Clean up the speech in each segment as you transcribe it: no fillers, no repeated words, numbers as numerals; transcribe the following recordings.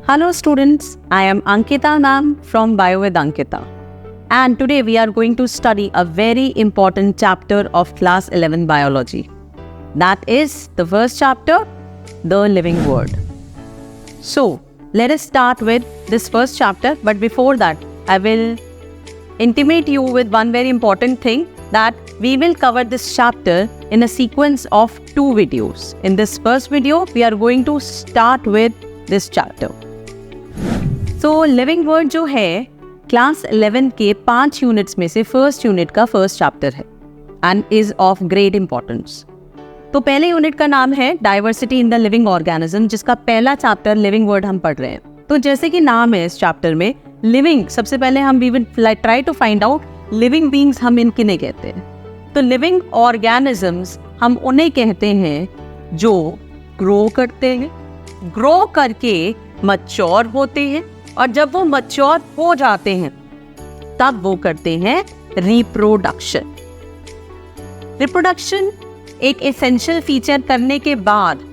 Hello students, I am Ankita ma'am from Bio with Ankita, and today we are going to study a very important chapter of class 11 biology. That is the first chapter, the living world. So let us start with this first chapter, but before that I will intimate you with one very important thing, that we will cover this chapter in a sequence of 2 videos. In this first video, we are going to start with this chapter. So, living world जो है class 11 के 5 units में से first unit का first chapter है and is of great importance. तो पहले unit का नाम है diversity in the living organism, जिसका पहला चैप्टर लिविंग वर्ड हम पढ़ रहे हैं. तो जैसे कि नाम है इस चैप्टर में लिविंग, सबसे पहले हम we will try to find out living beings हम इन किन्हें कहते हैं. तो लिविंग ऑर्गेनिजम्स हम उन्हें कहते हैं जो ग्रो करते हैं, ग्रो करके मैच्योर होते हैं, और जब वो मैच्योर हो जाते हैं तब वो करते हैं रिप्रोडक्शन. रिप्रोडक्शन एक एसेंशियल फीचर करने के बाद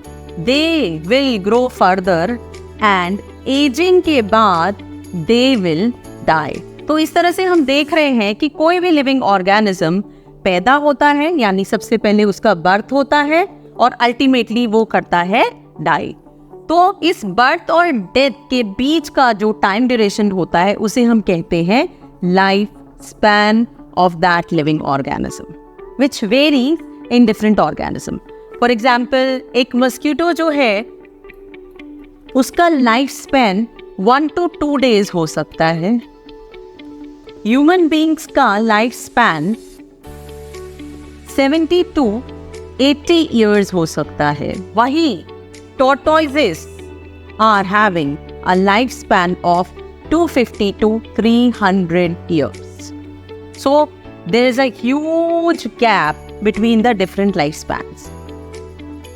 they will grow further and ageing के बाद दे विल डाई. तो इस तरह से हम देख रहे हैं कि कोई भी लिविंग ऑर्गेनिज्म पैदा होता है, यानी सबसे पहले उसका बर्थ होता है और अल्टीमेटली वो करता है डाई. तो इस बर्थ और डेथ के बीच का जो टाइम ड्यूरेशन होता है उसे हम कहते हैं life span of that living organism, which varies in different organism. For example एक मस्कीटो जो है उसका लाइफ स्पैन 1 to 2 days हो सकता है. ह्यूमन बीइंग्स का लाइफ स्पैन 70 to 80 years हो सकता है. वहीं tortoises are having a lifespan of 250 to 300 years. So there is a huge gap between the different lifespans.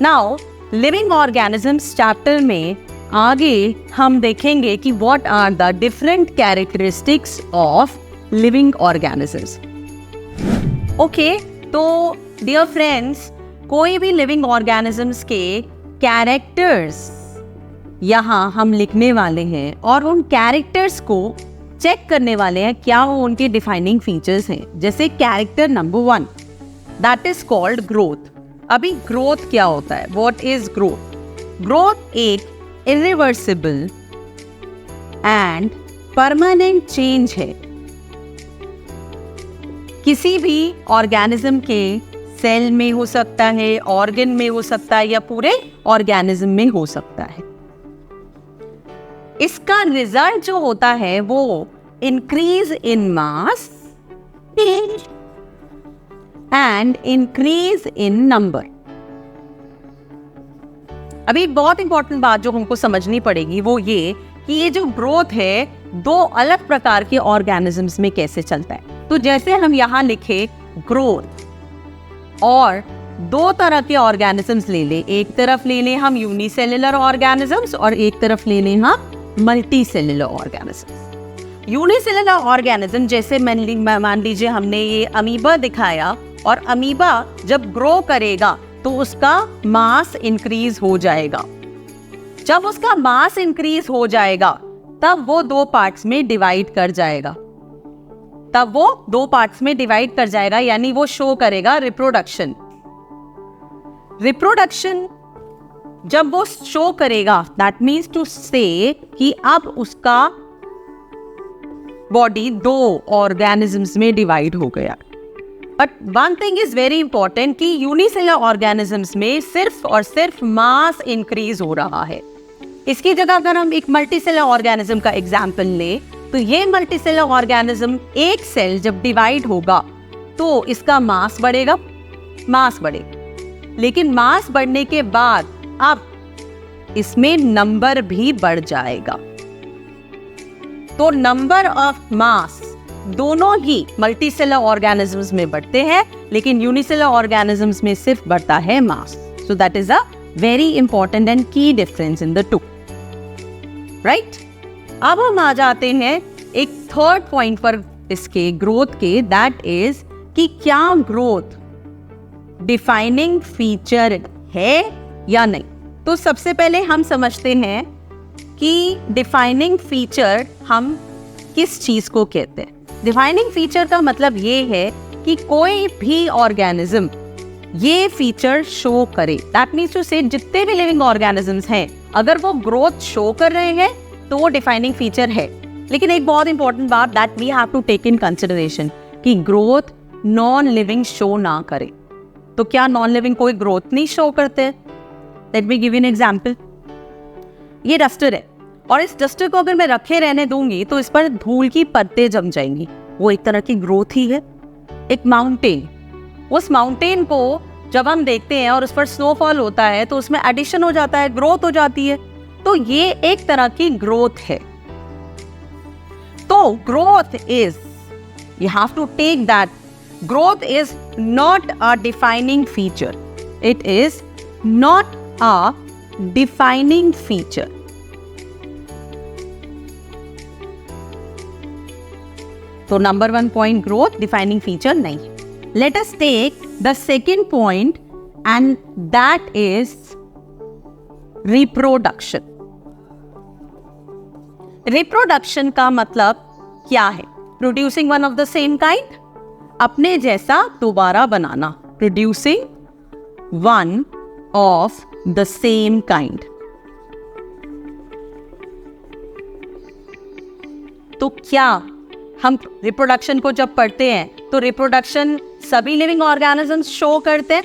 Now living organisms chapter में आगे हम देखेंगे कि what are the different characteristics of living organisms. Okay, तो dear friends, कोई भी living organisms के characters यहाँ हम लिखने वाले हैं और उन कैरेक्टर्स को चेक करने वाले हैं क्या वो उनके डिफाइनिंग फीचर्स हैं. जैसे character number 1, that is called growth. अभी ग्रोथ क्या होता है? What is growth? ग्रोथ एक इरिवर्सिबल एंड परमानेंट चेंज है. किसी भी ऑर्गेनिज्म के सेल में हो सकता है, ऑर्गन में हो सकता है, या पूरे ऑर्गेनिज्म में हो सकता है. इसका रिजल्ट जो होता है वो increase in mass and increase in number. अभी बहुत इंपॉर्टेंट बात जो हमको समझनी पड़ेगी वो ये कि ये जो ग्रोथ है 2 अलग प्रकार के ऑर्गेनिजम्स में कैसे चलता है. तो जैसे हम यहाँ लिखे ग्रोथ, और 2 तरह के ऑर्गेनिजम्स ले ले. एक तरफ ले लें हम यूनिसेलुलर ऑर्गेनिजम्स और एक तरफ ले लें हम multi cellular organisms. Unicellular organism जैसे मान लीजिए हमने ये अमीबा दिखाया, और अमीबा जब ग्रो करेगा तो उसका मास इंक्रीज हो जाएगा. जब उसका मास इंक्रीज हो जाएगा तब वो 2 पार्ट्स में डिवाइड कर जाएगा. यानी वो शो करेगा रिप्रोडक्शन. रिप्रोडक्शन जब वो शो करेगा, दैट मीन्स टू से कि अब उसका बॉडी 2 ऑर्गेनिजम्स में डिवाइड हो गया. But one thing is very important कि यूनिसेलुलर ऑर्गेनिजम्स में सिर्फ और सिर्फ मास इंक्रीज हो रहा है. इसकी जगह अगर हम एक मल्टीसेलुलर ऑर्गेनिज्म का एग्जाम्पल लें, तो ये मल्टीसेलुलर ऑर्गेनिज्म एक सेल जब डिवाइड होगा तो इसका मास बढ़ेगा, लेकिन मास बढ़ने के बाद अब इसमें नंबर भी बढ़ जाएगा. तो नंबर ऑफ मास दोनों ही मल्टीसेलुलर ऑर्गेनिजम्स में बढ़ते हैं, लेकिन यूनिसेलुलर ऑर्गेनिजम्स में सिर्फ बढ़ता है mass. So that is a very important and key difference in the 2. Right, अब हम आ जाते हैं एक थर्ड पॉइंट पर इसके ग्रोथ के, दैट इज कि क्या ग्रोथ डिफाइनिंग फीचर है या नहीं. तो सबसे पहले हम समझते हैं कि डिफाइनिंग फीचर हम किस चीज को कहते हैं। डिफाइनिंग फीचर का मतलब ये है कि कोई भी ऑर्गेनिज्म ये फीचर शो करे। दैट मीन्स टू से जितने भी लिविंग ऑर्गेनिजम्स हैं, अगर वो ग्रोथ शो कर रहे हैं तो वो डिफाइनिंग फीचर है। लेकिन एक बहुत इंपॉर्टेंट बात that we have to take in consideration कि ग्रोथ नॉन लिविंग शो ना करे। तो क्या नॉन लिविंग कोई ग्रोथ नहीं शो करते? Let me give you an example. ये डस्टर है और इस डस्टर को अगर मैं रखे रहने दूंगी तो इस पर धूल की परतें जम जाएंगी। वो एक तरह की ग्रोथ ही है। एक माउंटेन, उस माउंटेन को जब हम देखते हैं और उस पर स्नोफॉल होता है तो उसमें एडिशन हो जाता है, ग्रोथ हो जाती है। तो ये एक तरह की ग्रोथ है। तो growth is, you have to take that, growth is not a defining feature. It is not a defining feature. तो number 1 point, growth defining feature नहीं है। Let us take the second point and that is reproduction. Reproduction का मतलब क्या है? Producing one of the same kind, अपने जैसा दोबारा बनाना। Producing one of the same kind. तो क्या हम रिप्रोडक्शन को जब पढ़ते हैं तो रिप्रोडक्शन सभी लिविंग ऑर्गेनिजम्स शो करते हैं?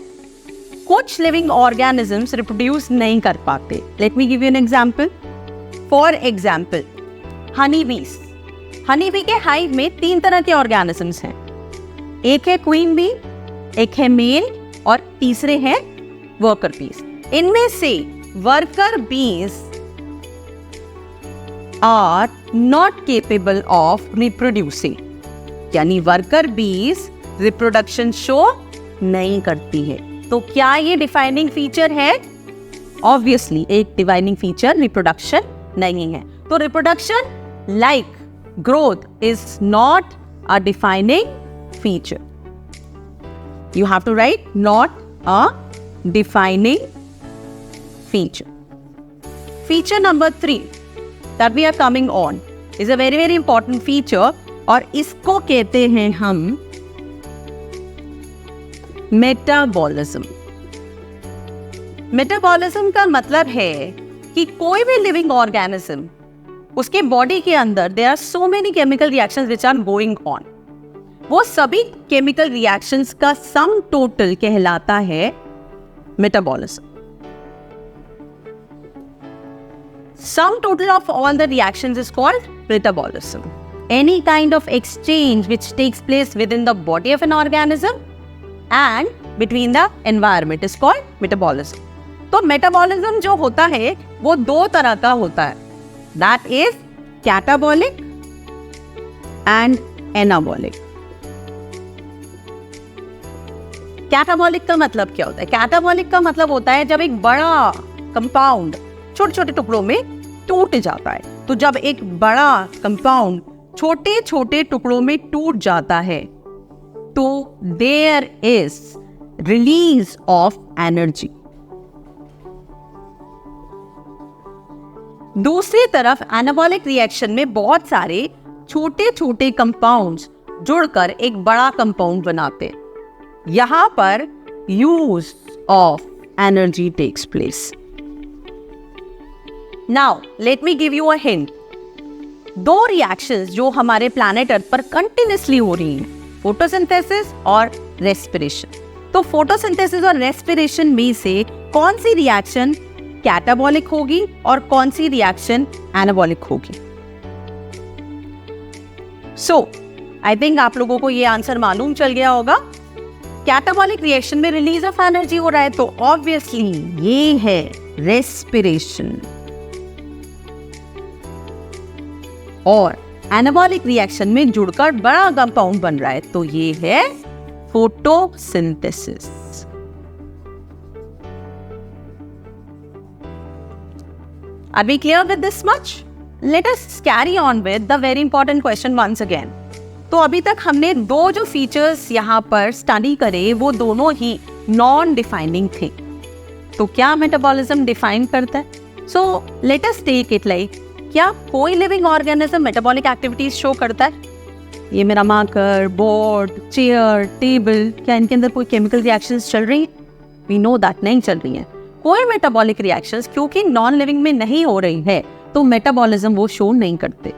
कुछ लिविंग ऑर्गेनिजम्स रिप्रोड्यूस नहीं कर पाते। Let me give you an example. For example, honey bees. Honey B के हाइव में 3 तरह के ऑर्गेनिजम्स हैं। एक है क्वीन बी, एक है मेल और तीसरे हैं वर्कर बीज। इनमें से worker bees are not capable of reproducing, यानी वर्कर बीज रिप्रोडक्शन शो नहीं करती है। तो क्या ये डिफाइनिंग फीचर है? ऑब्वियसली एक डिफाइनिंग फीचर रिप्रोडक्शन नहीं है। तो reproduction like growth is not a defining feature. You have to write not a defining feature. Feature number 3 that we are coming on is a very very important feature और इसको कहते हैं हम metabolism. Metabolism का मतलब है कि कोई भी लिविंग ऑर्गेनिज्म, उसके बॉडी के अंदर there are so many chemical reactions which are going on। वो सभी केमिकल रिएक्शंस का सम टोटल कहलाता है metabolism. Sum total of all the reactions is called metabolism. Any kind of exchange which takes place within the body of an organism and between the environment is called metabolism. तो metabolism जो होता है वो 2 तरह का होता है। That is catabolic and anabolic. Catabolic का मतलब क्या होता है? Catabolic का मतलब होता है जब एक बड़ा कंपाउंड छोटे छोटे टुकड़ों में टूट जाता है। तो जब एक बड़ा कंपाउंड छोटे छोटे टुकड़ों में टूट जाता है तो there is release of energy. दूसरी तरफ एनाबॉलिक रिएक्शन में बहुत सारे छोटे छोटे कंपाउंड्स जुड़कर एक बड़ा कंपाउंड बनाते हैं। यहां पर use of energy takes place. Now, let me give you a hint. 2 reactions जो हमारे प्लैनेट अर्थ पर कंटिन्यूसली हो रही हैं, फोटोसिंथेसिस और रेस्पिरेशन। तो फोटोसिंथेसिस और रेस्पिरेशन में से कौन सी रिएक्शन कैटाबॉलिक होगी और कौन सी रिएक्शन एनाबॉलिक होगी? सो आई थिंक आप लोगों को ये आंसर मालूम चल गया होगा। कैटाबॉलिक रिएक्शन में रिलीज ऑफ एनर्जी हो रहा है तो ऑब्वियसली ये है रेस्पिरेशन। और एनाबॉलिक रिएक्शन में जुड़कर बड़ा कंपाउंड बन रहा है तो ये है photosynthesis. Are we clear with this much? Let us carry on with the very important question once again. तो अभी तक हमने 2 जो फीचर्स यहाँ पर स्टडी करे वो दोनों ही नॉन डिफाइनिंग थे। तो क्या मेटाबॉलिज्म डिफाइन करता है? So let us take it like, क्या कोई living organism metabolic activities show करता है? ये मेरा मार्कर, बोर्ड, चेयर, टेबल, क्या इनके अंदर कोई केमिकल रिएक्शंस चल रही है? वी नो दैट नहीं चल रही है। कोई मेटाबॉलिक रिएक्शंस क्योंकि नॉन लिविंग में नहीं हो रही है तो मेटाबॉलिज्म वो शो नहीं करते।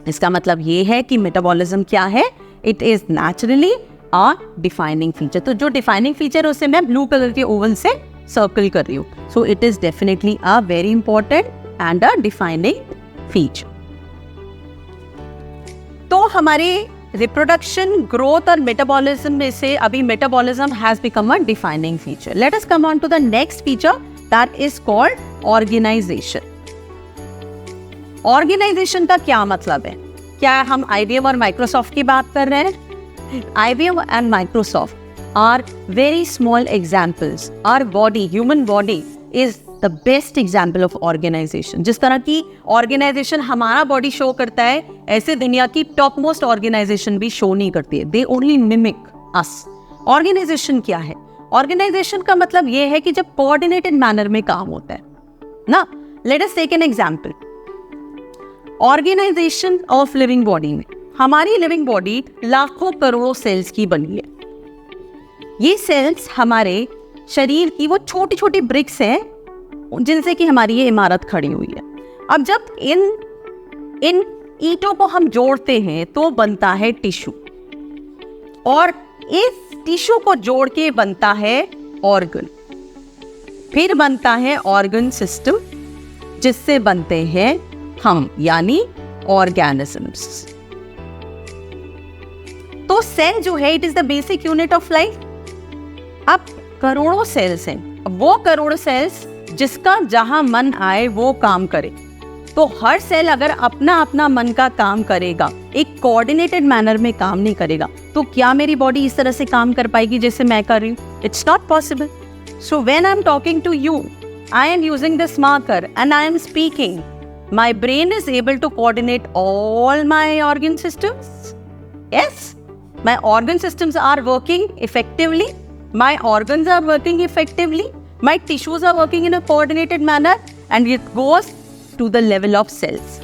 इसका मतलब ये है कि मेटाबॉलिज्म क्या है? It is naturally a defining feature. तो जो डिफाइनिंग फीचर उसे मैं ब्लू कलर के ओवल से सर्कल कर रही हूँ। So it is definitely a very important and a defining feature. तो हमारे रिप्रोडक्शन, ग्रोथ और मेटाबॉलिज्म में से अभी metabolism has become a defining feature. Let us come on to the next feature that is called organisation. Organisation का क्या मतलब है? क्या हम IBM और माइक्रोसॉफ्ट की बात कर रहे हैं? IBM and Microsoft are very small examples. Our body, human body is the best example of organisation. जिस तरह की ऑर्गेनाइजेशन हमारा बॉडी शो करता है, ऐसे दुनिया की टॉप मोस्ट ऑर्गेनाइजेशन भी शो नहीं करती है। They only mimic us. Organisation क्या है? ऑर्गेनाइजेशन का मतलब ये है कि जब कोऑर्डिनेटेड मैनर में काम होता है ना। Let us take an example. Organisation of living body में, हमारी लिविंग बॉडी लाखों करोड़ों सेल्स की बनी है। ये सेल्स हमारे शरीर की वो छोटी छोटी ब्रिक्स हैं जिनसे कि हमारी ये इमारत खड़ी हुई है। अब जब इन ईंटों को हम जोड़ते हैं तो बनता है टिश्यू, और इस टिश्यू को जोड़ के बनता है ऑर्गन, फिर बनता है ऑर्गन सिस्टम, जिससे बनते हैं हम, यानी ऑर्गेनिजम्स। तो सेल जो है it is the basic unit of life. अब करोड़ों सेल्स हैं, वो करोड़ों सेल्स जिसका जहां मन आए वो काम करे। तो हर सेल अगर अपना अपना मन का काम करेगा, एक कोऑर्डिनेटेड मैनर में काम नहीं करेगा, तो क्या मेरी बॉडी इस तरह से काम कर पाएगी जैसे मैं कर रही हूँ? It's not possible. So when I am talking to you, I am using this marker and I am speaking, my brain is able to coordinate all my organ systems. Yes, my organ systems are working effectively. My organs are working effectively. My tissues are working in a coordinated manner, and it goes to the level of cells.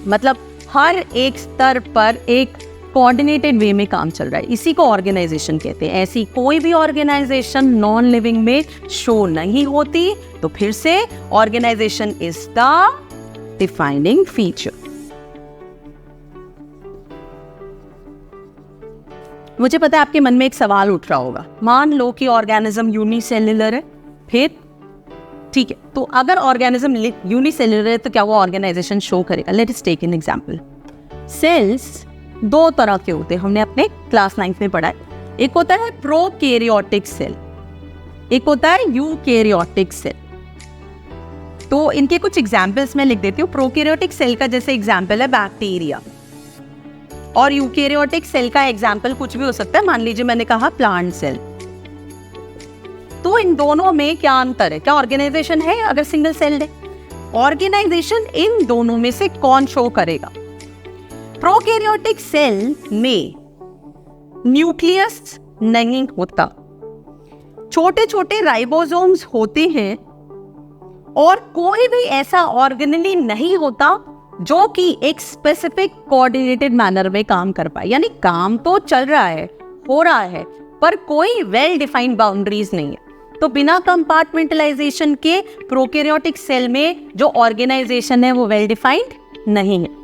मतलब हर एक स्तर पर एक coordinated वे में काम चल रहा है। इसी को ऑर्गेनाइजेशन कहते हैं। ऐसी कोई भी ऑर्गेनाइजेशन नॉन लिविंग में शो नहीं होती। तो फिर से organisation is the defining feature. मुझे पता है आपके मन में एक सवाल उठ रहा होगा। मान लो कि ऑर्गेनिज्म यूनिसेल्युलर है, फिर ठीक है, तो अगर ऑर्गेनिज्म यूनिसेल्युलर है तो क्या वो ऑर्गेनाइजेशन शो करेगा? Let us take an example. Cells दो तरह के होते हैं, हमने अपने क्लास 9 में पढ़ा है। एक होता है प्रोकैरियोटिक सेल, एक होता है यूकैरियोटिक सेल। तो इनके कुछ एग्जाम्पल्स मैं लिख देती हूँ। प्रोकैरियोटिक सेल का जैसे एग्जाम्पल है बैक्टीरिया, और यूकैरियोटिक सेल का एग्जाम्पल कुछ भी हो सकता है। मान लीजिए मैंने कहा प्लांट सेल। तो इन दोनों में क्या अंतर है? क्या ऑर्गेनाइजेशन है अगर सिंगल सेल्ड है? ऑर्गेनाइजेशन इन दोनों में से कौन शो करेगा? प्रोकैरियोटिक सेल में न्यूक्लियस नहीं होता, छोटे छोटे राइबोसोम्स होते हैं, और कोई भी ऐसा ऑर्गेनेली नहीं होता जो कि एक स्पेसिफिक कोऑर्डिनेटेड मैनर में काम कर पाए। यानी काम तो चल रहा है, हो रहा है, पर कोई वेल डिफाइंड बाउंड्रीज नहीं है। तो बिना कंपार्टमेंटलाइजेशन के प्रोकैरियोटिक सेल में जो ऑर्गेनाइजेशन है वो वेल डिफाइंड नहीं है।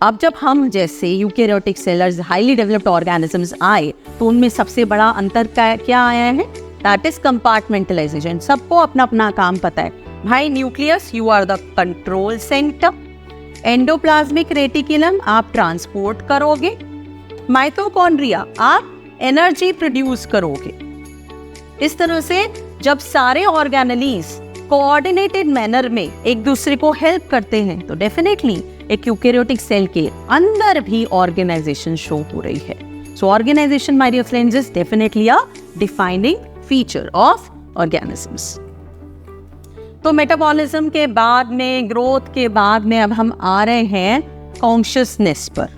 अब जब हम जैसे eukaryotic cellulars, highly developed organisms आए, तो उनमें सबसे बड़ा अंतर क्या आया है? That is compartmentalisation. सबको अपना अपना काम पता है। भाई nucleus, you are the control centre. Endoplasmic reticulum, आप ट्रांसपोर्ट करोगे। माइटोकॉन्ड्रिया, आप एनर्जी प्रोड्यूस करोगे। इस तरह से जब सारे ऑर्गेनेलीज कोऑर्डिनेटेड मैनर में एक दूसरे को हेल्प करते हैं, तो डेफिनेटली एक यूकैरियोटिक सेल के अंदर भी ऑर्गेनाइजेशन शो हो रही है। So organisation, my dear friends, is definitely a defining feature of organisms. तो मेटाबॉलिज्म के बाद में, ग्रोथ के बाद में, अब हम आ रहे हैं कॉन्शियसनेस पर।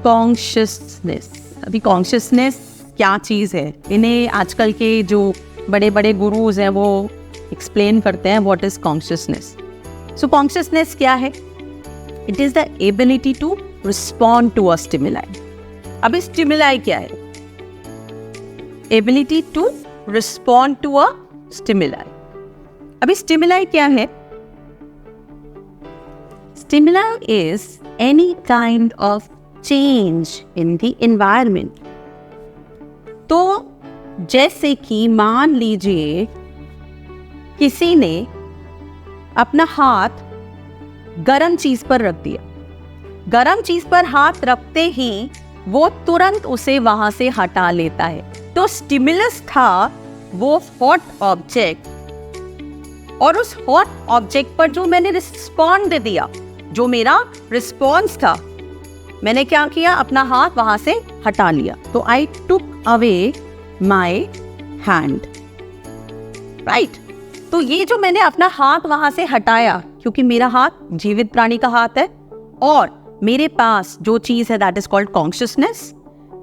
कॉन्शियसनेस, अभी कॉन्शियसनेस क्या चीज है? इन्हें आजकल के जो बड़े बड़े गुरुज हैं वो एक्सप्लेन करते हैं what is consciousness. So consciousness क्या है? It is the ability to respond to a stimuli. अभी स्टिमुलाई क्या है? Ability to respond to a stimuli. अभी स्टिमुलाई क्या है? Stimuli is any kind of change in the environment. तो जैसे कि मान लीजिए किसी ने अपना हाथ गरम चीज पर रख दिया, गरम चीज पर हाथ रखते ही वो तुरंत उसे वहां से हटा लेता है। तो स्टिमुलस था वो हॉट ऑब्जेक्ट, और उस हॉट ऑब्जेक्ट पर जो मैंने रिस्पॉन्ड दे दिया, जो मेरा रिस्पॉन्स था, मैंने क्या किया? अपना हाथ वहां से हटा लिया। तो I took away my hand, right. तो ये जो मैंने अपना हाथ वहां से हटाया, क्योंकि मेरा हाथ जीवित प्राणी का हाथ है और मेरे पास जो चीज है दैट इज कॉल्ड कॉन्शियसनेस,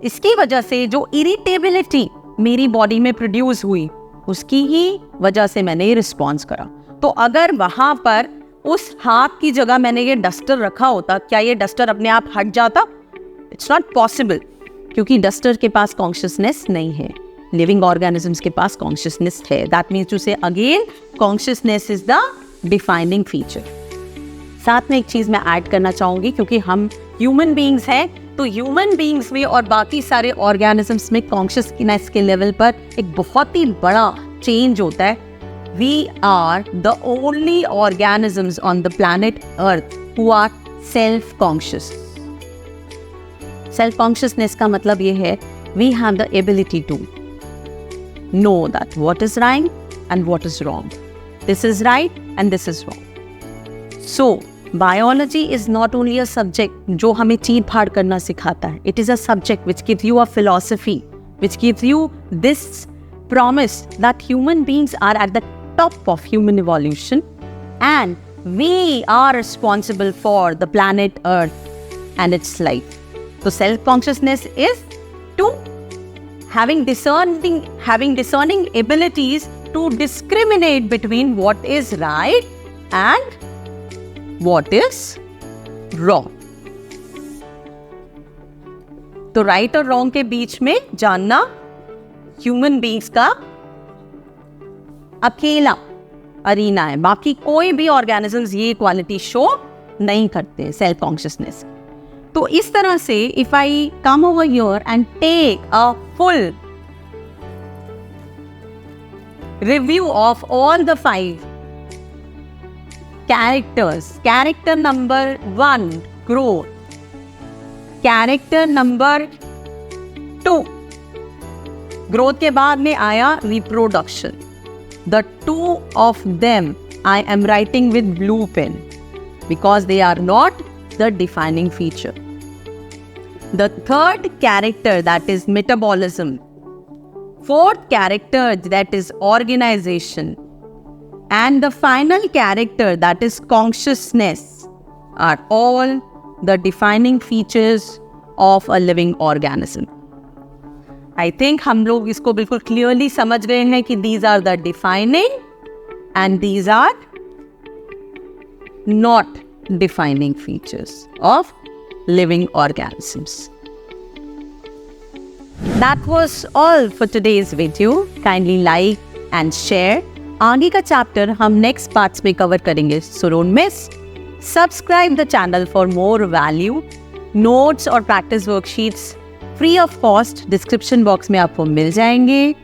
इसकी वजह से जो इरिटेबिलिटी मेरी बॉडी में प्रोड्यूस हुई, उसकी ही वजह से मैंने ये रिस्पॉन्स करा। तो अगर वहां पर उस हाथ की जगह मैंने ये डस्टर रखा होता, क्या ये डस्टर अपने आप हट जाता? इट्स नॉट पॉसिबल, क्योंकि डस्टर के पास कॉन्शियसनेस नहीं है। लिविंग ऑर्गेनिजम्स के पास कॉन्शियसनेस है। दैट मीन्स टू से again consciousness is the defining feature. साथ में एक चीज मैं ऐड करना चाहूंगी, क्योंकि हम ह्यूमन बीइंग्स हैं, तो ह्यूमन बीइंग्स में और बाकी सारे ऑर्गेनिजम्स में कॉन्शियसनेस के लेवल पर एक बहुत ही बड़ा चेंज होता है। We are the only organisms on the planet Earth who are self-conscious. Self-consciousness का मतलब ये है, we have the ability to know that what is right and what is wrong. This is right and this is wrong. So, biology is not only a subject जो हमें चीर फाड़ करना सिखाता है. It is a subject which gives you a philosophy, which gives you this promise that human beings are at the top of human evolution and we are responsible for the planet Earth and its life. So self-consciousness is to having discerning abilities to discriminate between what is right and what is wrong. तो right और wrong के बीच में जानना human beings का अकेला arena है। बाकी कोई भी ऑर्गेनिजम्स ये क्वालिटी शो नहीं करते, सेल्फ कॉन्शियसनेस। तो इस तरह से if I come over here and take a full review of all the 5 characters, character number 1 growth, character number 2 growth के बाद में आया reproduction. The 2 of them I am writing with blue pen because they are not the defining feature. The third character, that is metabolism. Fourth character, that is organization. And the final character, that is consciousness, are all the defining features of a living organism. I think हम लोग इसको बिल्कुल clearly समझ गए हैं कि these are the defining and these are not defining features of living organisms. That was all for today's video. Kindly like and share. आगे का चैप्टर हम नेक्स्ट पार्ट्स में कवर करेंगे, so don't miss. Subscribe the channel for more value. Notes और practice worksheets free of cost description box में आपको मिल जाएंगे।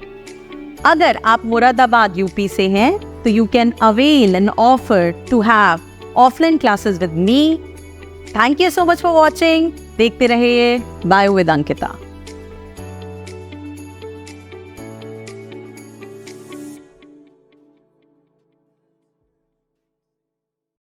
अगर आप मुरादाबाद यूपी से हैं तो you can avail an offer to have offline classes with me. Thank you so much for watching. देखते रहिए बायो विद अंकिता।